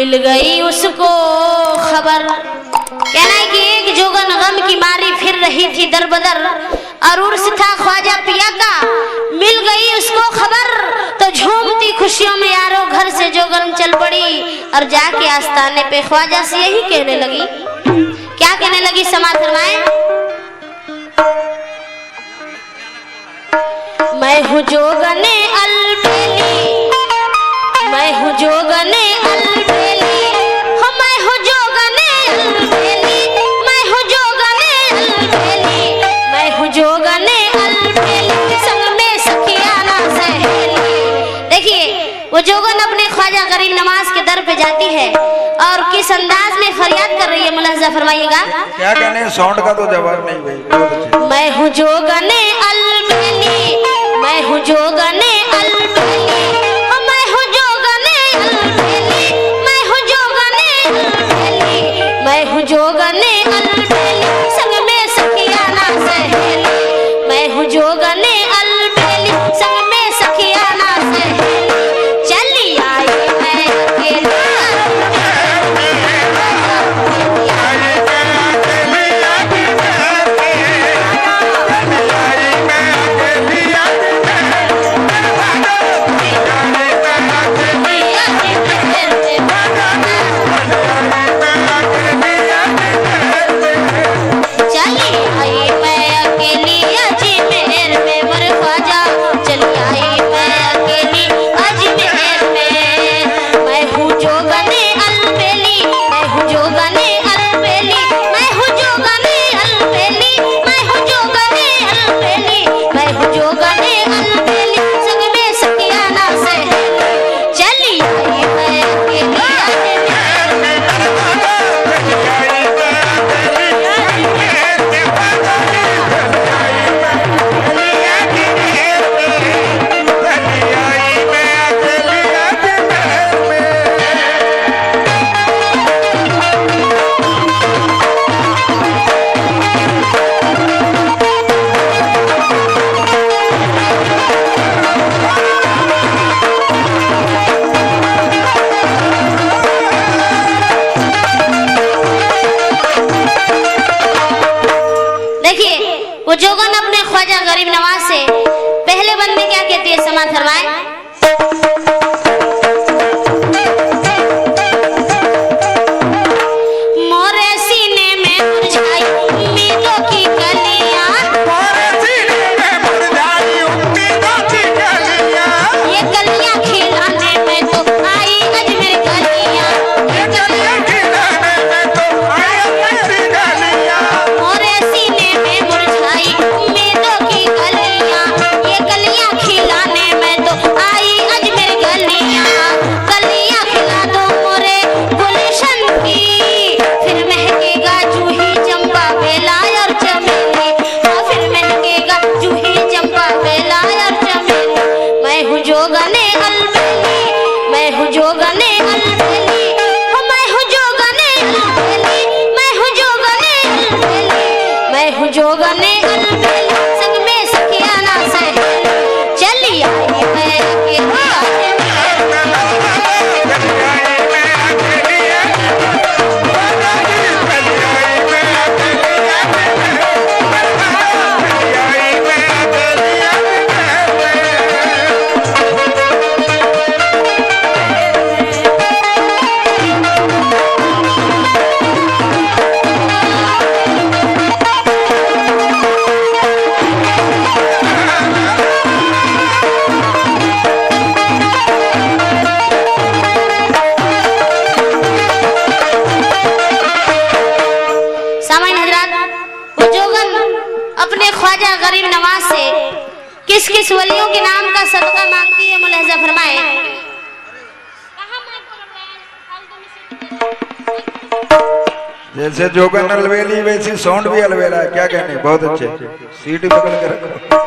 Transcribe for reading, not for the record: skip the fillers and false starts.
मिल गई उसको खबर। कहना है कि एक जोगन गम की मारी फिर रही थी दर बदर, और उर्स था ख्वाजा पिया का, मिल गई उसको खबर तो झूमती खुशियों में यारो घर से जोगन चल पड़ी, और जाके आस्ताने पे ख्वाजा से यही कहने लगी। क्या कहने लगी, समाज फरमाए। मैं हूँ जोगने अलबेली, मैं हूँ जोगने अलबेली, हो मैं हूँ जोगने अलबेली, मैं हूँ जोगने अलबेली, मैं हूँ जोगने अलबेली, संग में सखियाना सहेली। देखिए वो जोगन अपने ख्वाजा गरीब नवाज के दर पे जाती है और किस अंदाज में फरियाद कर रही है, मुलाहिजा फरमाइएगा। क्या कहने, साउंड का तो जवाब नहीं भाई। मैं हूँ जोगने अलबेली, मैं हूँ जोगने अलबेली, हो मैं हूँ जोगने अलबेली, मैं हूँ जोगने अलबेली, मैं हूँ जोगने अलबेली, संग में सखियाना सहेली, मैं हूँ जोगने अलबेली, संग में सखियाना सहेली। चली आई मैं अकेली, वो जोगन अपने ख्वाजा गरीब नवाज से पहले बंद में क्या कहती है, समाज फरमाए। मोरे सीने में मुरझाई उम्मीदों की कलियां, मोरे सीने में मुरझाई उम्मीदों की कलियां, ये कलियां खिलाने में तो आई अजमेर कलियां, ये कलियां खिलाने में तो आई अजमेर कलियां, मोरे सीने में मुरझाई उम्मीदों की कलियां, ये कलियां खिलाने में तो आई अजमेर कलियां, कलियां खिला दो मोरे गुलशन की, फिर महकेगा जूही चंपा बेला और चमेली, हाँ फिर महकेगा जूही चंपा बेला और चमेली। मैं हूँ जोगने अलबेली, मैं हूँ जोगने अलबेली, हो मैं हूँ जोगने अलबेली, मैं हूँ जोगने अलबेली, मैं हूँ जोगने अलबेली, संग में सखियाना सहेली। चली आई मैं अकेली, अपने ख्वाजा गरीब नवाज से किस किस वलियों के नाम का सदका मांगती है, मुलाहिजा फरमाए। जैसे जोगन अलवेली वैसी साउंड भी अलवेला है। क्या कहने, बहुत अच्छे, सीट पकड़ के रखो।